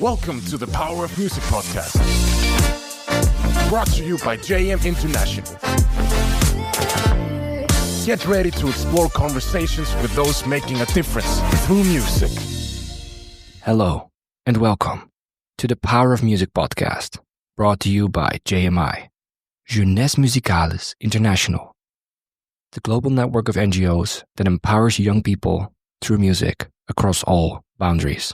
Welcome to the Power of Music podcast, brought to you by JM International. Get ready to explore conversations with those making a difference through music. Hello, and welcome to the Power of Music podcast, brought to you by JMI, Jeunesse Musicales International, the global network of NGOs that empowers young people through music across all boundaries.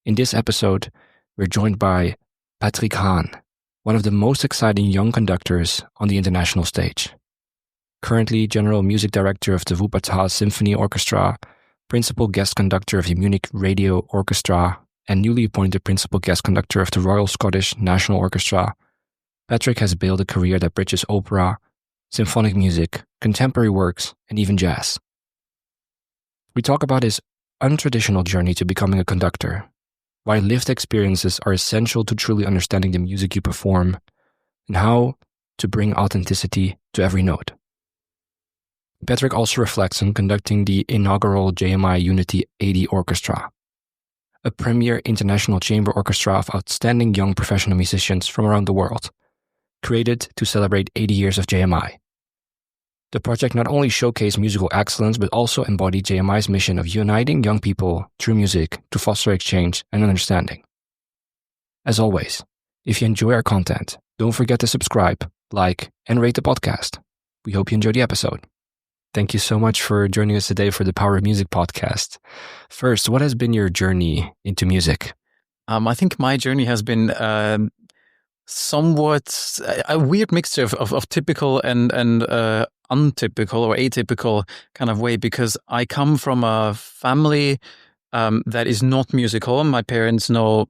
In this episode, we're joined by Patrick Hahn, one of the most exciting young conductors on the international stage. Currently General Music Director of the Wuppertal Symphony Orchestra, Principal Guest Conductor of the Munich Radio Orchestra, and newly appointed Principal Guest Conductor of the Royal Scottish National Orchestra, Patrick has built a career that bridges opera, symphonic music, contemporary works, and even jazz. We talk about his untraditional journey to becoming a conductor, why lived experiences are essential to truly understanding the music you perform, and how to bring authenticity to every note. Patrick also reflects on conducting the inaugural JMI Unity 80 Orchestra, a premier international chamber orchestra of outstanding young professional musicians from around the world, created to celebrate 80 years of JMI. The project not only showcased musical excellence, but also embodied JMI's mission of uniting young people through music to foster exchange and understanding. As always, if you enjoy our content, don't forget to subscribe, like, and rate the podcast. We hope you enjoy the episode. Thank you so much for joining us today for the Power of Music podcast. First, what has been your journey into music? I think my journey has been somewhat a weird mixture of typical and untypical or atypical kind of way, because I come from a family that is not musical. My parents know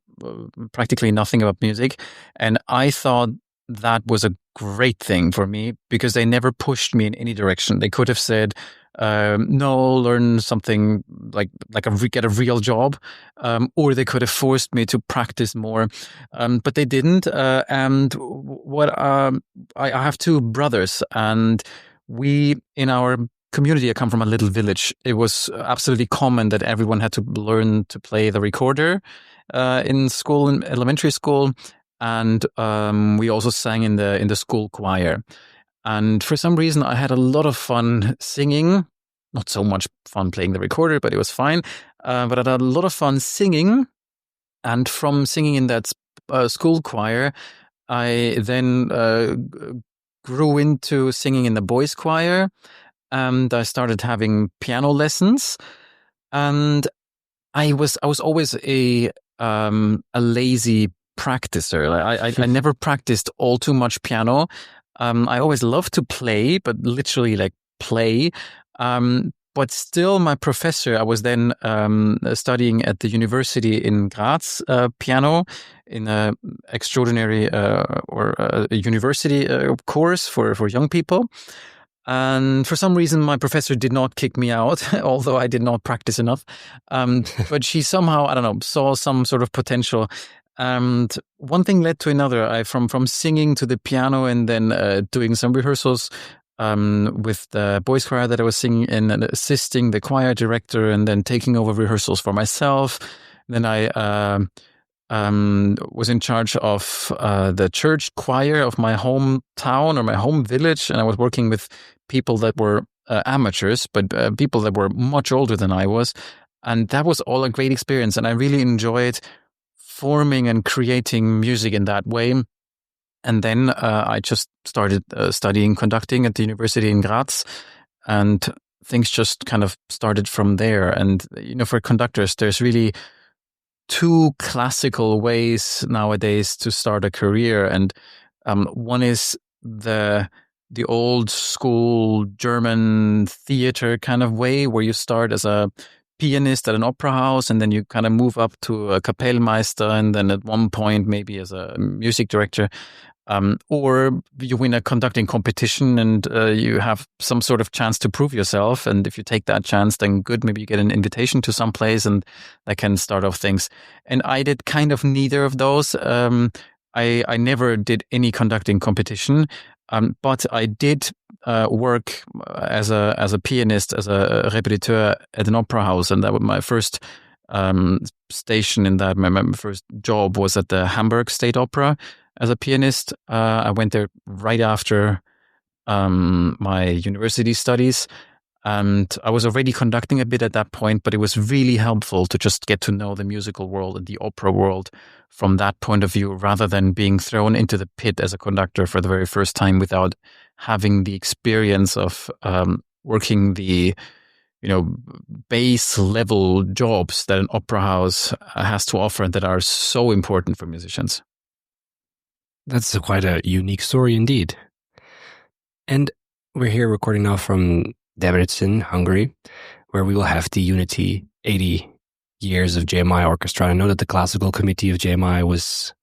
practically nothing about music, and I thought that was a great thing for me because they never pushed me in any direction. They could have said, no, learn something get a real job, or they could have forced me to practice more, but they didn't. And I have two brothers, and we, in our community, I come from a little village. It was absolutely common that everyone had to learn to play the recorder in school, in elementary school, and we also sang in the school choir. And for some reason, I had a lot of fun singing. Not so much fun playing the recorder, but it was fine. But I had a lot of fun singing. And from singing in that school choir, I then grew into singing in the boys' choir. And I started having piano lessons. And I was always a lazy practicer. I never practiced all too much piano. I always loved to play, but literally play. But still, my professor, I was then studying at the university in Graz, piano, in an extraordinary a university course for young people. And for some reason, my professor did not kick me out, although I did not practice enough. But she somehow, I don't know, saw some sort of potential. And one thing led to another. From singing to the piano, and then doing some rehearsals with the boys' choir that I was singing in, and assisting the choir director, and then taking over rehearsals for myself. Then I was in charge of the church choir of my hometown or my home village, and I was working with people that were amateurs, but people that were much older than I was. And that was all a great experience, and I really enjoyed forming and creating music in that way. And then I just started studying conducting at the university in Graz, and things just kind of started from there. And, for conductors, there's really two classical ways nowadays to start a career. And one is the old school German theater kind of way, where you start as a pianist at an opera house, and then you kind of move up to a Kapellmeister, and then at one point maybe as a music director. Or you win a conducting competition, and you have some sort of chance to prove yourself. And if you take that chance, then good, maybe you get an invitation to some place, and that can start off things. And I did kind of neither of those. I never did any conducting competition, but I did work as a pianist, as a repertoire at an opera house, and that was my first station in that. My first job was at the Hamburg State Opera as a pianist. I went there right after my university studies. And I was already conducting a bit at that point, but it was really helpful to just get to know the musical world and the opera world from that point of view, rather than being thrown into the pit as a conductor for the very first time without having the experience of working the base level jobs that an opera house has to offer and that are so important for musicians. That's quite a unique story indeed. And we're here recording now from Debrecen, Hungary, where we will have the Unity 80 years of JMI Orchestra. I know that the classical committee of JMI was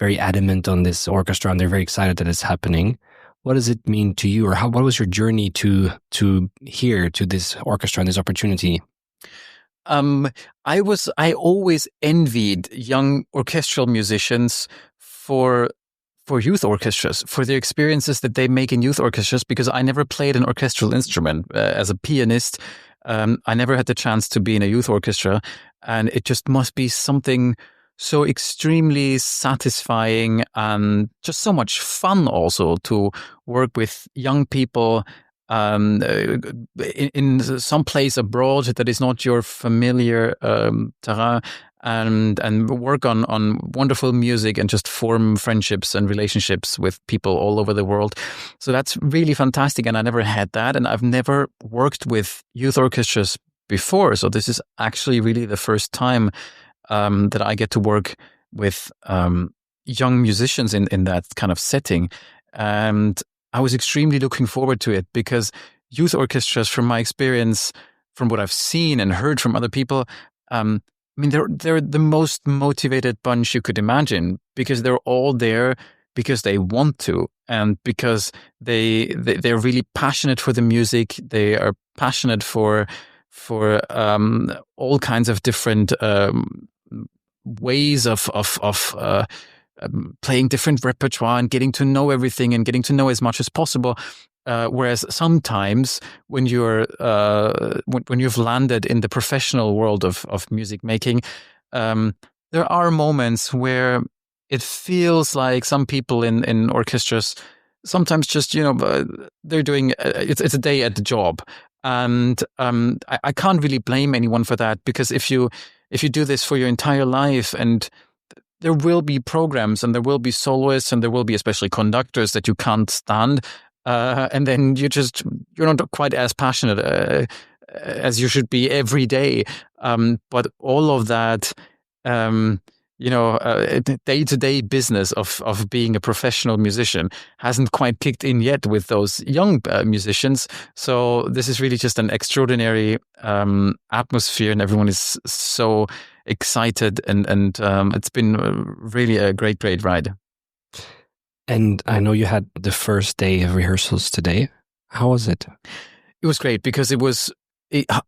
very adamant on this orchestra, and they're very excited that it's happening. What does it mean to you, or what was your journey to here, to this orchestra and this opportunity? I always envied young orchestral musicians for youth orchestras, for the experiences that they make in youth orchestras, because I never played an orchestral instrument. As a pianist, I never had the chance to be in a youth orchestra, and it just must be something so extremely satisfying and just so much fun also to work with young people in some place abroad that is not your familiar terrain, and work on wonderful music and just form friendships and relationships with people all over the world. So that's really fantastic, and I never had that, and I've never worked with youth orchestras before. So this is actually really the first time that I get to work with young musicians in that kind of setting. And I was extremely looking forward to it, because youth orchestras, from my experience, from what I've seen and heard from other people, they're the most motivated bunch you could imagine, because they're all there because they want to, and because they're really passionate for the music. They are passionate for all kinds of different ways of playing different repertoire and getting to know everything and getting to know as much as possible. Whereas sometimes when you're when you've landed in the professional world of music making, there are moments where it feels like some people in orchestras sometimes just they're doing it's a day at the job, and I can't really blame anyone for that, because if you do this for your entire life, and there will be programs and there will be soloists and there will be especially conductors that you can't stand. And then you're not quite as passionate as you should be every day. But all of that, day-to-day business of being a professional musician hasn't quite kicked in yet with those young musicians. So this is really just an extraordinary atmosphere, and everyone is so excited, and it's been really a great ride. And I know you had the first day of rehearsals today. How was it? It was great, because it was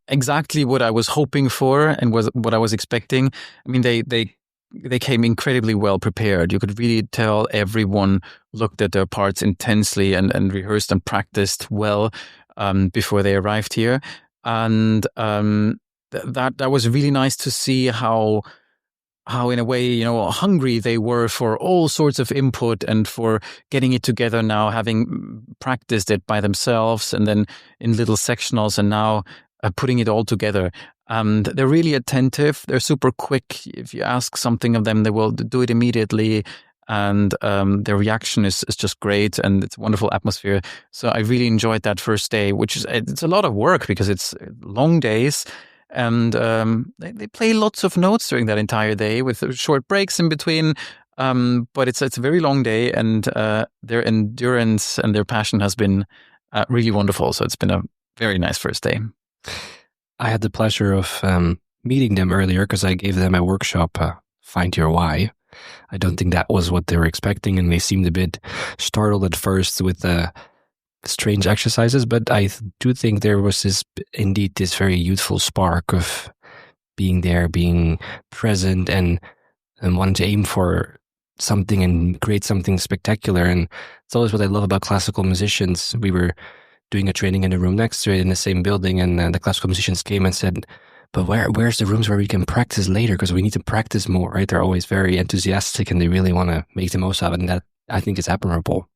exactly what I was hoping for and was what I was expecting. I mean, they came incredibly well prepared. You could really tell everyone looked at their parts intensely and rehearsed and practiced well before they arrived here. And that was really nice to see how in a way, hungry they were for all sorts of input and for getting it together now, having practiced it by themselves and then in little sectionals, and now putting it all together. And they're really attentive. They're super quick. If you ask something of them, they will do it immediately. And their reaction is just great, and it's a wonderful atmosphere. So I really enjoyed that first day, it's a lot of work because it's long days. And they play lots of notes during that entire day with short breaks in between. But it's a very long day, and their endurance and their passion has been really wonderful. So it's been a very nice first day. I had the pleasure of meeting them earlier because I gave them a workshop, Find Your Why. I don't think that was what they were expecting, and they seemed a bit startled at first with the strange exercises, but I do think there was this very youthful spark of being there, being present, and wanting to aim for something and create something spectacular. And it's always what I love about classical musicians. We were doing a training in a room next to it in the same building, and the classical musicians came and said, but where's the rooms where we can practice later? Because we need to practice more, right? They're always very enthusiastic and they really want to make the most of it. And that, I think, is admirable.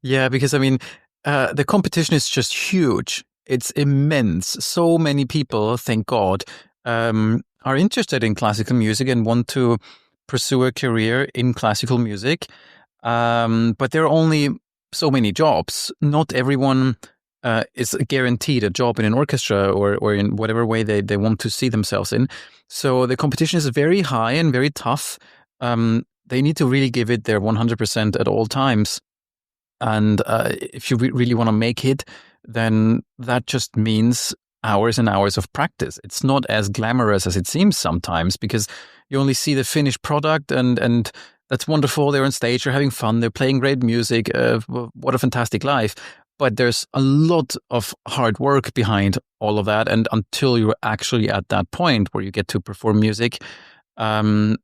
Yeah, because I mean, the competition is just huge. It's immense. So many people, thank God, are interested in classical music and want to pursue a career in classical music. But there are only so many jobs. Not everyone is guaranteed a job in an orchestra or in whatever way they want to see themselves in. So the competition is very high and very tough. They need to really give it their 100% at all times. And if you really want to make it, then that just means hours and hours of practice. It's not as glamorous as it seems sometimes, because you only see the finished product and that's wonderful. They're on stage, they're having fun, they're playing great music. What a fantastic life. But there's a lot of hard work behind all of that. And until you're actually at that point where you get to perform music, they're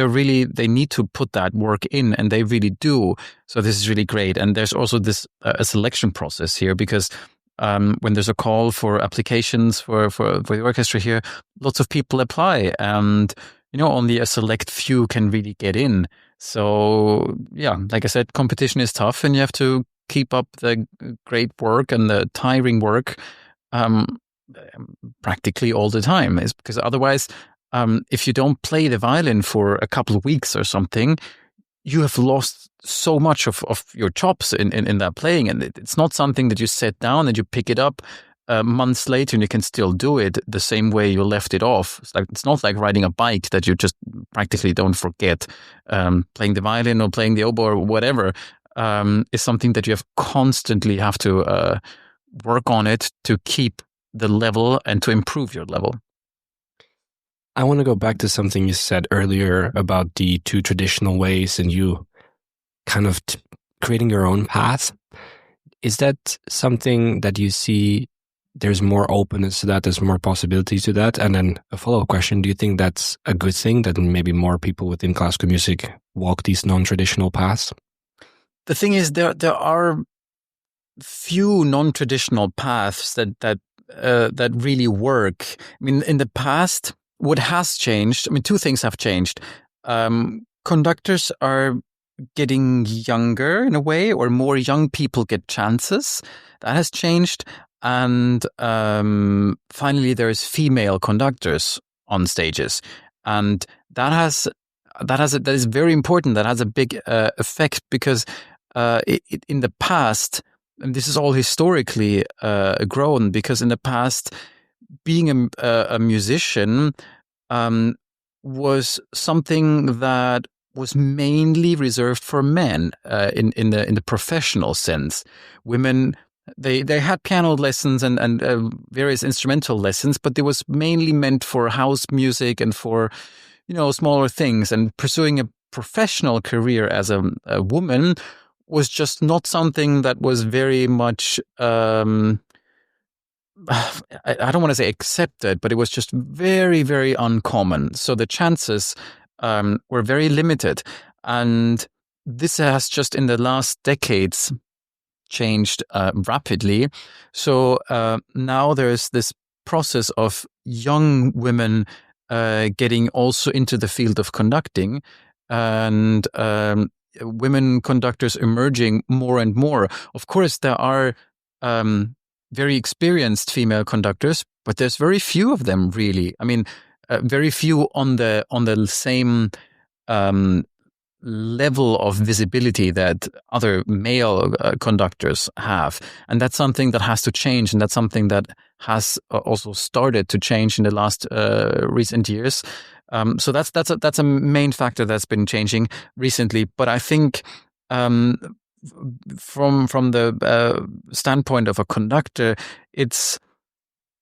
really, they need to put that work in, and they really do. So this is really great. And there's also this a selection process here, because when there's a call for applications for the orchestra here, lots of people apply, and only a select few can really get in. So yeah, like I said, competition is tough, and you have to keep up the great work and the tiring work practically all the time. Is because otherwise, if you don't play the violin for a couple of weeks or something, you have lost so much of your chops in that playing. And it's not something that you set down and you pick it up months later and you can still do it the same way you left it off. It's not like riding a bike that you just practically don't forget. Playing the violin or playing the oboe or whatever is something that you constantly have to work on it to keep the level and to improve your level. I want to go back to something you said earlier about the two traditional ways and you kind of creating your own path. Is that something that you see there's more openness to that, there's more possibilities to that? And then a follow-up question, do you think that's a good thing that maybe more people within classical music walk these non-traditional paths? The thing is, there are few non-traditional paths that really work. I mean, in the past, what has changed, two things have changed. Conductors are getting younger in a way, or more young people get chances. That has changed. And finally, there's female conductors on stages. And that is very important. That has a big effect, because in the past, and this is all historically grown, because in the past, being a musician was something that was mainly reserved for men in the professional sense. Women, they had piano lessons and various instrumental lessons, but it was mainly meant for house music and for smaller things. And pursuing a professional career as a woman was just not something that was very much I don't want to say accepted, but it was just very, very uncommon. So the chances were very limited. And this has just in the last decades changed rapidly. So now there's this process of young women getting also into the field of conducting, and women conductors emerging more and more. Of course, there are very experienced female conductors, but there's very few of them, really. Very few on the same level of visibility that other male conductors have. And that's something that has to change, and that's something that has also started to change in the last recent years. So that's a main factor that's been changing recently. But I think from the standpoint of a conductor, it's,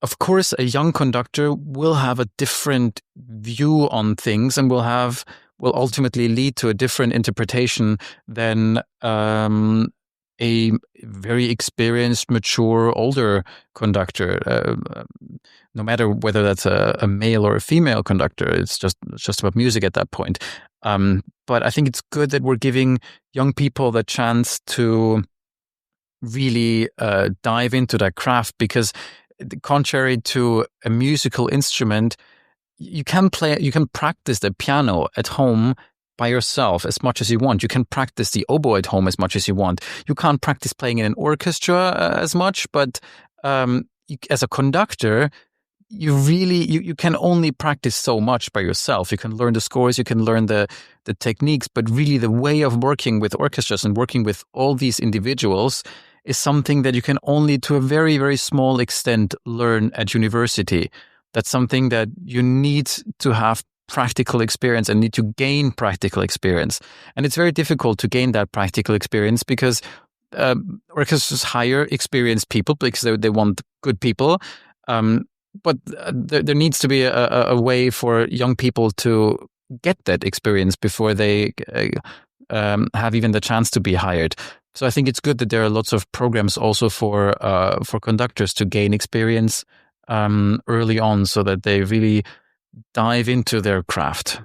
of course, a young conductor will have a different view on things and will ultimately lead to a different interpretation than a very experienced, mature, older conductor. No matter whether that's a male or a female conductor, it's just about music at that point. But I think it's good that we're giving young people the chance to really dive into that craft, because contrary to a musical instrument, you can practice the piano at home by yourself as much as you want. You can practice the oboe at home as much as you want. You can't practice playing in an orchestra as much, but as a conductor, you can only practice so much by yourself. You can learn the scores, you can learn the techniques, but really the way of working with orchestras and working with all these individuals is something that you can only to a very, very small extent learn at university. That's something that you need to have practical experience and need to gain practical experience. And it's very difficult to gain that practical experience because orchestras hire experienced people because they want good people. But there needs to be a way for young people to get that experience before they have even the chance to be hired. So I think it's good that there are lots of programs also for conductors to gain experience early on, so that they really dive into their craft.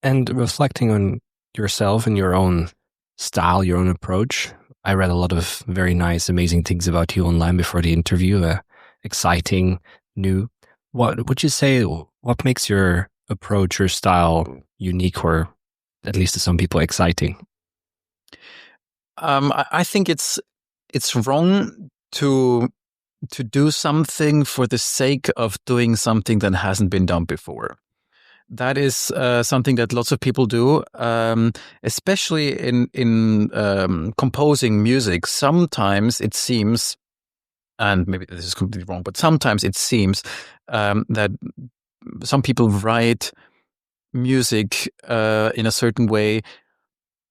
And reflecting on yourself and your own style, your own approach, I read a lot of very nice, amazing things about you online before the interview. Exciting, new. What would you say? What makes your approach, your style unique, or at least to some people, exciting? I think it's wrong to do something for the sake of doing something that hasn't been done before. That is something that lots of people do, especially in composing music. Sometimes it seems, and maybe this is completely wrong, but sometimes it seems that some people write music in a certain way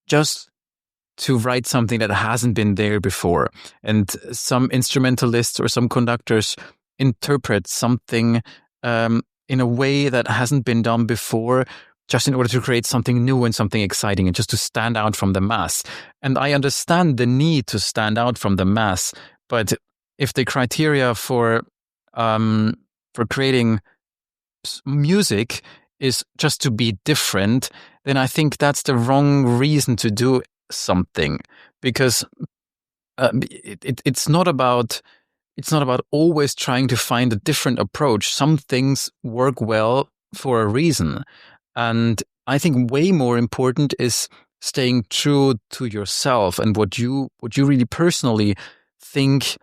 just to write something that hasn't been there before. And some instrumentalists or some conductors interpret something in a way that hasn't been done before, just in order to create something new and something exciting and just to stand out from the mass. And I understand the need to stand out from the mass, but if the criteria for creating music is just to be different, then I think that's the wrong reason to do something, because it's not about always trying to find a different approach. Some things work well for a reason, and I think way more important is staying true to yourself and what you really personally think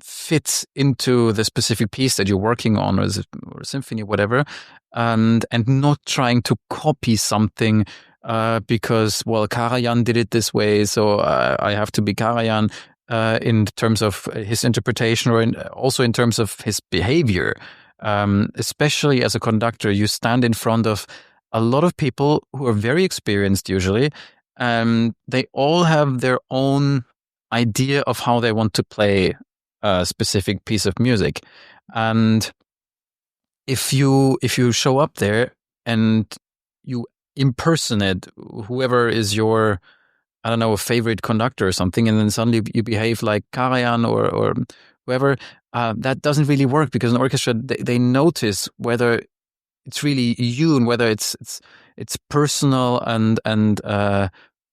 fits into the specific piece that you're working on, or a symphony, whatever, and not trying to copy something because, well, Karajan did it this way, so I have to be Karajan in terms of his interpretation, or also in terms of his behavior. Especially as a conductor, you stand in front of a lot of people who are very experienced usually, and they all have their own idea of how they want to play a specific piece of music. And if you show up there and you impersonate whoever is your, I don't know, a favorite conductor or something, and then suddenly you behave like Karajan or whoever, that doesn't really work, because an orchestra, they notice whether it's really you and whether it's personal and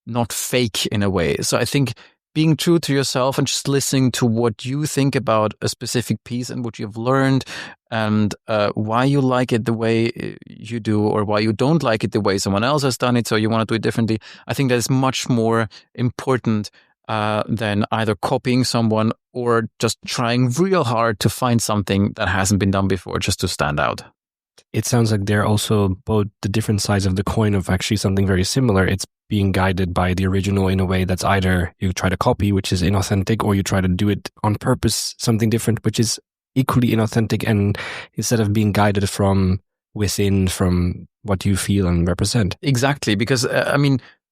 not fake in a way. So I think being true to yourself and just listening to what you think about a specific piece and what you've learned, and why you like it the way you do, or why you don't like it the way someone else has done it, so you want to do it differently. I think that is much more important than either copying someone or just trying real hard to find something that hasn't been done before just to stand out. It sounds like they're also both the different sides of the coin of actually something very similar. It's being guided by the original in a way that's either you try to copy, which is inauthentic, or you try to do it on purpose, something different, which is equally inauthentic, and instead of being guided from within, from what you feel and represent. Exactly, because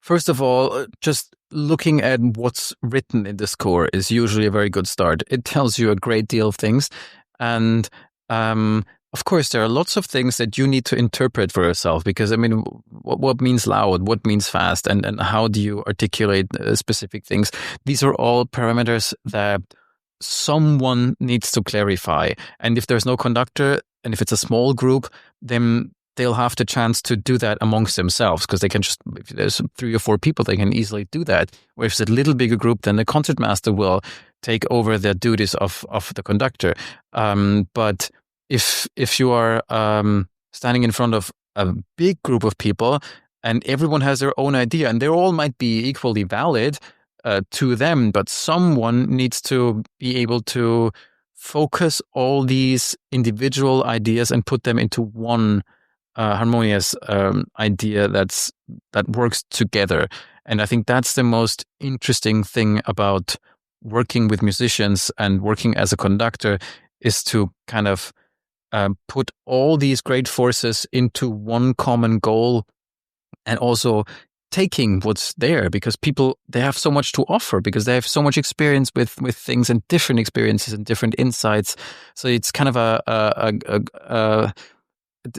first of all, just looking at what's written in the score is usually a very good start. It tells you a great deal of things, and of course, there are lots of things that you need to interpret for yourself, because, what means loud, what means fast, and how do you articulate specific things? These are all parameters that someone needs to clarify. And if there's no conductor, and if it's a small group, then they'll have the chance to do that amongst themselves, because they can just, if there's 3 or 4 people, they can easily do that. Where if it's a little bigger group, then the concertmaster will take over the duties of the conductor. But if you are standing in front of a big group of people and everyone has their own idea, and they all might be equally valid to them, but someone needs to be able to focus all these individual ideas and put them into one harmonious idea that works together. And I think that's the most interesting thing about working with musicians and working as a conductor, is to kind of put all these great forces into one common goal, and also taking what's there, because people, they have so much to offer, because they have so much experience with things, and different experiences and different insights. So it's kind of a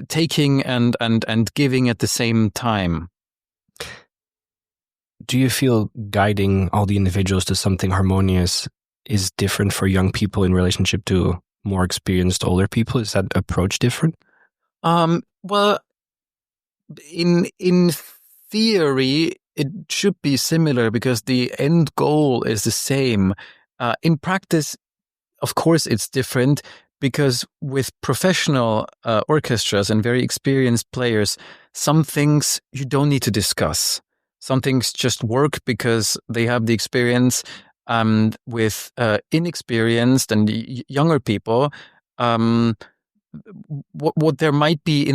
taking and giving at the same time. Do you feel guiding all the individuals to something harmonious is different for young people in relationship to more experienced older people? Is that approach different? Well, in theory, it should be similar, because the end goal is the same. In practice, of course, it's different, because with professional orchestras and very experienced players, some things you don't need to discuss. Some things just work because they have the experience. With inexperienced and younger people, what there might be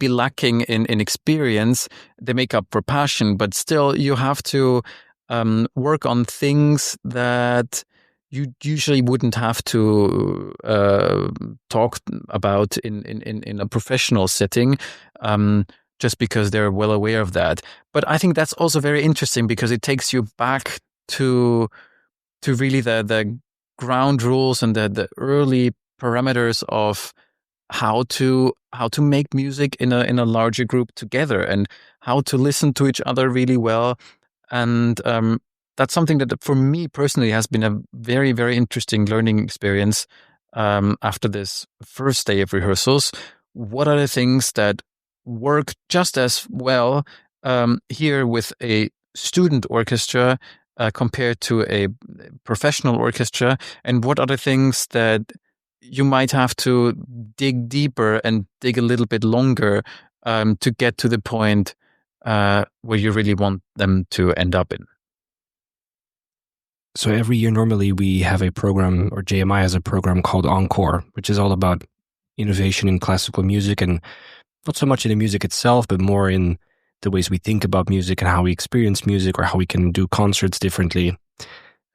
lacking in experience, they make up for passion. But still, you have to work on things that you usually wouldn't have to talk about in a professional setting, just because they're well aware of that. But I think that's also very interesting, because it takes you back to really the ground rules and the early parameters of how to make music in a larger group together, and how to listen to each other really well. And that's something that for me personally has been a very, very interesting learning experience after this first day of rehearsals. What are the things that work just as well here with a student orchestra compared to a professional orchestra, and what are the things that you might have to dig deeper and dig a little bit longer to get to the point where you really want them to end up in. So every year, normally we have a program, or JMI has a program called Encore, which is all about innovation in classical music, and not so much in the music itself, but more in the ways we think about music and how we experience music, or how we can do concerts differently.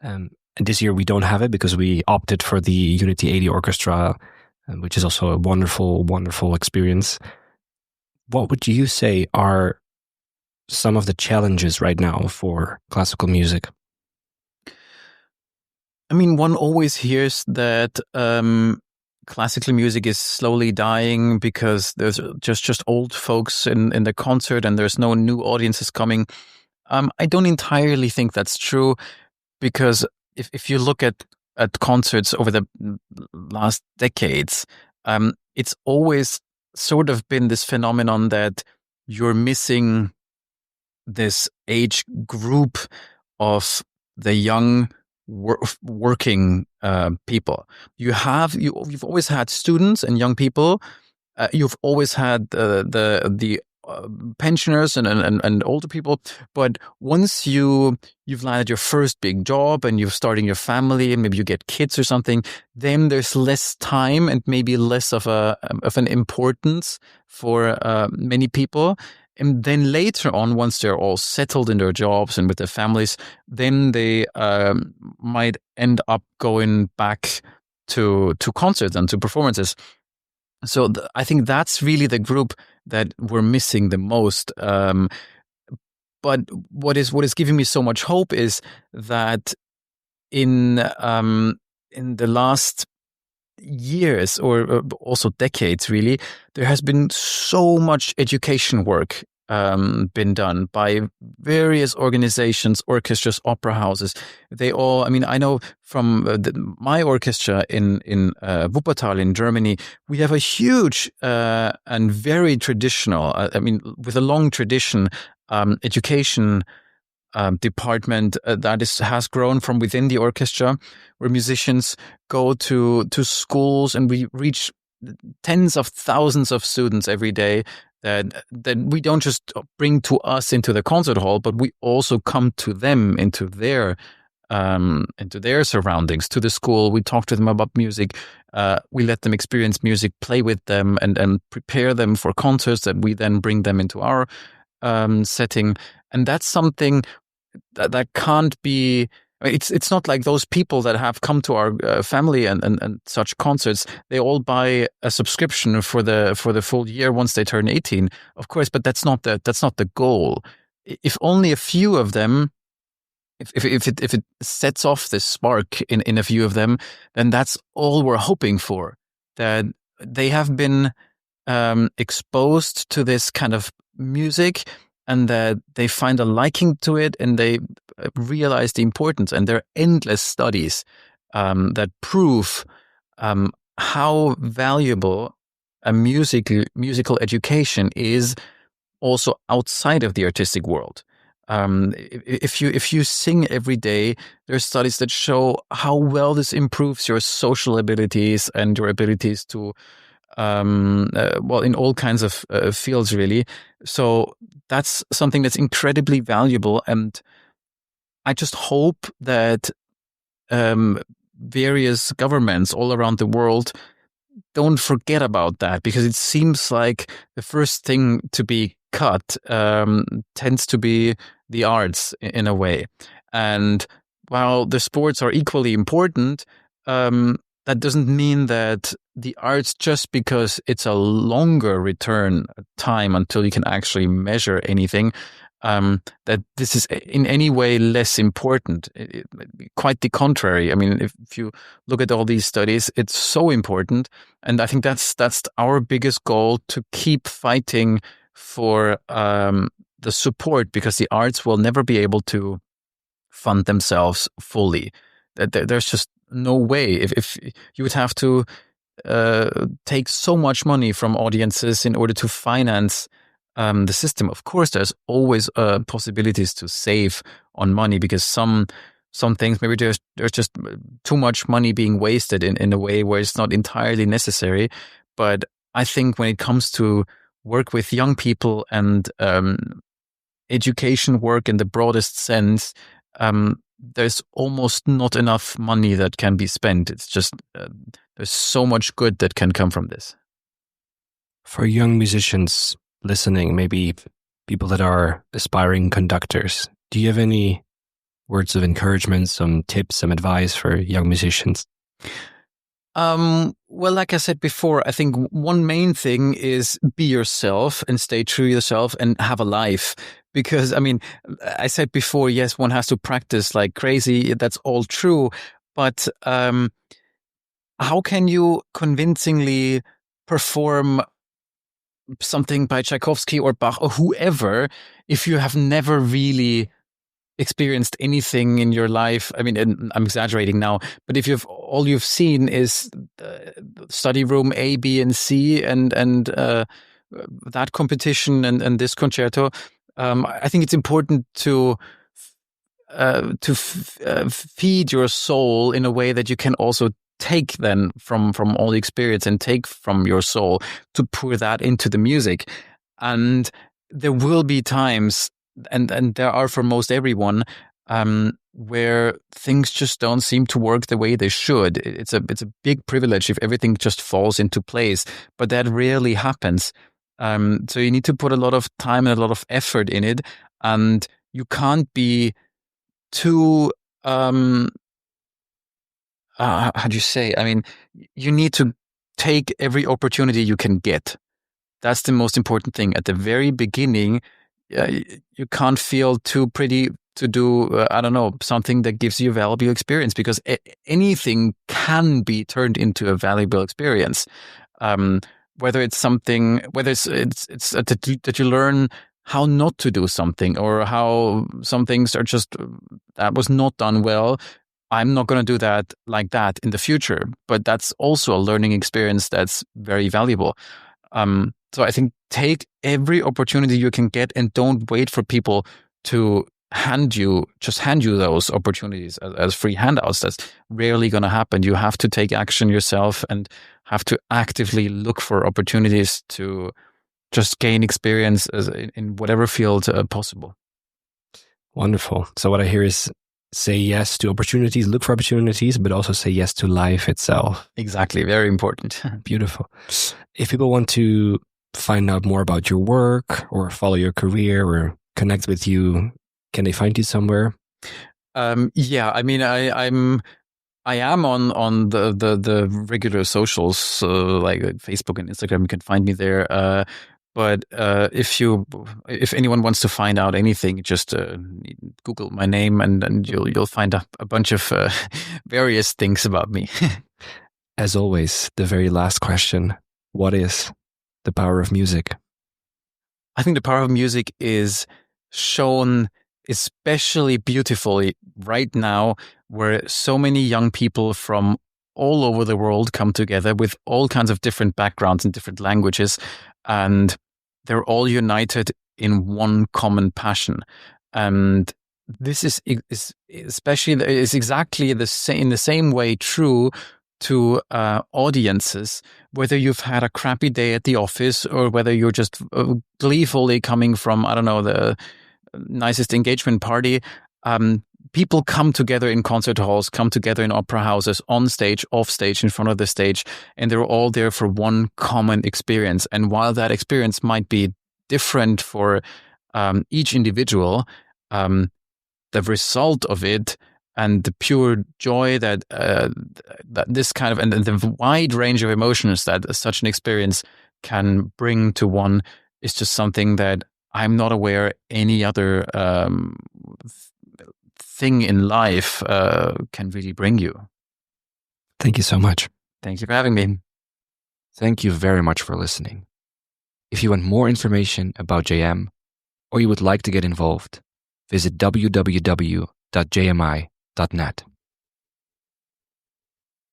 And this year we don't have it, because we opted for the Unity 80 Orchestra, which is also a wonderful, wonderful experience. What would you say are some of the challenges right now for classical music? I mean, one always hears that classical music is slowly dying because there's just old folks in the concert, and there's no new audiences coming. I don't entirely think that's true, because if you look at concerts over the last decades, it's always sort of been this phenomenon that you're missing this age group of the young working people. You've always had students and young people. You've always had the pensioners and older people. But once you've landed your first big job and you're starting your family, and maybe you get kids or something, then there's less time and maybe less of an importance for many people. And then later on, once they're all settled in their jobs and with their families, then they might end up going back to concerts and to performances. So I think that's really the group that we're missing the most. But what is giving me so much hope is that in the last years, or also decades really, there has been so much education work been done by various organizations, orchestras, opera houses. They all, I mean, I know from my orchestra in Wuppertal in Germany, we have a huge and very traditional, with a long tradition, education department that has grown from within the orchestra, where musicians go to schools, and we reach tens of thousands of students every day that we don't just bring to us into the concert hall, but we also come to them into their surroundings, to the school. We talk to them about music. We let them experience music, play with them, and prepare them for concerts that we then bring them into our setting. And that's something that can't be. It's not like those people that have come to our family and such concerts. They all buy a subscription for the full year once they turn 18, of course. But that's not the goal. If only a few of them, if it sets off this spark in a few of them, then that's all we're hoping for. That they have been exposed to this kind of music, and that they find a liking to it, and they realize the importance. And there are endless studies that prove how valuable a musical education is also outside of the artistic world. If you sing every day, there are studies that show how well this improves your social abilities and your abilities to in all kinds of fields, really. So that's something that's incredibly valuable, and I just hope that various governments all around the world don't forget about that, because it seems like the first thing to be cut tends to be the arts in a way. And while the sports are equally important, that doesn't mean that the arts, just because it's a longer return time until you can actually measure anything, that this is in any way less important. Quite the contrary. I mean, if you look at all these studies, it's so important. And I think that's our biggest goal, to keep fighting for the support, because the arts will never be able to fund themselves fully. There's just no way. If you would have to take so much money from audiences in order to finance the system. Of course, there's always possibilities to save on money, because some things, maybe there's just too much money being wasted in a way where it's not entirely necessary. But I think when it comes to work with young people and education work in the broadest sense, there's almost not enough money that can be spent. It's just there's so much good that can come from this. For young musicians listening, maybe people that are aspiring conductors, do you have any words of encouragement, some tips, some advice for young musicians? Well, like I said before, I think one main thing is be yourself and stay true to yourself and have a life. Because, I mean, I said before, yes, one has to practice like crazy. That's all true. But how can you convincingly perform something by Tchaikovsky or Bach or whoever if you have never really experienced anything in your life? I mean, and I'm exaggerating now, but if all you've seen is study room A, B, and C, and that competition and this concerto, I think it's important to feed your soul in a way that you can also take then from all the experience and take from your soul to pour that into the music. And there will be times, and there are for most everyone, where things just don't seem to work the way they should. It's a big privilege if everything just falls into place, but that rarely happens. So you need to put a lot of time and a lot of effort in it, and you can't be too how do you say? I mean, you need to take every opportunity you can get. That's the most important thing. At the very beginning, you can't feel too pretty to do, something that gives you a valuable experience, because anything can be turned into a valuable experience. Whether it's something, whether it's that you learn how not to do something, or how some things are just, that was not done well. I'm not going to do that like that in the future. But that's also a learning experience that's very valuable. So I think take every opportunity you can get, and don't wait for people to hand you those opportunities as free handouts. That's rarely going to happen. You have to take action yourself and have to actively look for opportunities to just gain experience in whatever field possible. Wonderful. So what I hear is say yes to opportunities, look for opportunities, but also say yes to life itself. Exactly. Very important. Beautiful. If people want to find out more about your work or follow your career or connect with you, can they find you somewhere? Yeah, I mean, I am on the regular socials, like Facebook and Instagram. You can find me there. But if anyone wants to find out anything, just Google my name, and you'll find a bunch of various things about me. As always, the very last question: what is the power of music? I think the power of music is shown especially beautifully right now, where so many young people from all over the world come together with all kinds of different backgrounds and different languages, and they're all united in one common passion. And this is exactly the same, in the same way true to audiences, whether you've had a crappy day at the office or whether you're just gleefully coming from, I don't know, the nicest engagement party. People come together in concert halls, come together in opera houses, on stage, off stage, in front of the stage, and they're all there for one common experience. And while that experience might be different for each individual, the result of it and the pure joy that this kind of, and the wide range of emotions that such an experience can bring to one is just something that I'm not aware any other thing in life can really bring you. Thank you so much. Thank you for having me. Thank you very much for listening. If you want more information about JM, or you would like to get involved, visit www.jmi.net.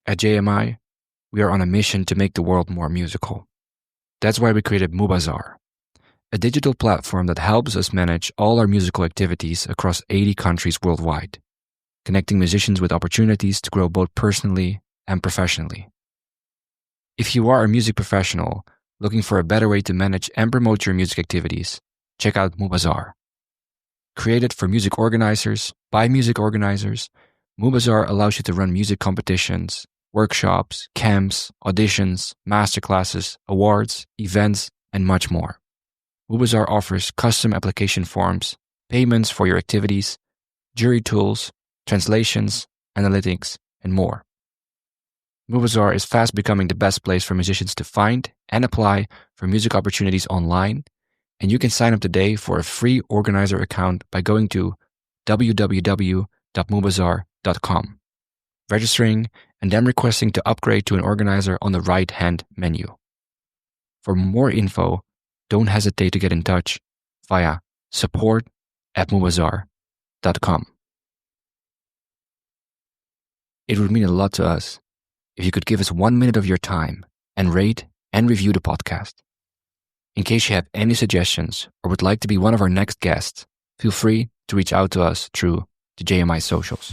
At JMI, we are on a mission to make the world more musical. That's why we created Mubazar, a digital platform that helps us manage all our musical activities across 80 countries worldwide, connecting musicians with opportunities to grow both personally and professionally. If you are a music professional looking for a better way to manage and promote your music activities, check out Mubazar. Created for music organizers, by music organizers, Mubazar allows you to run music competitions, workshops, camps, auditions, masterclasses, awards, events, and much more. Mubazar offers custom application forms, payments for your activities, jury tools, translations, analytics, and more. Mubazar is fast becoming the best place for musicians to find and apply for music opportunities online, and you can sign up today for a free organizer account by going to www.mubazar.com, registering, and then requesting to upgrade to an organizer on the right-hand menu. For more info, don't hesitate to get in touch via support@mubazar.com. It would mean a lot to us if you could give us 1 minute of your time and rate and review the podcast. In case you have any suggestions or would like to be one of our next guests, feel free to reach out to us through the JMI socials.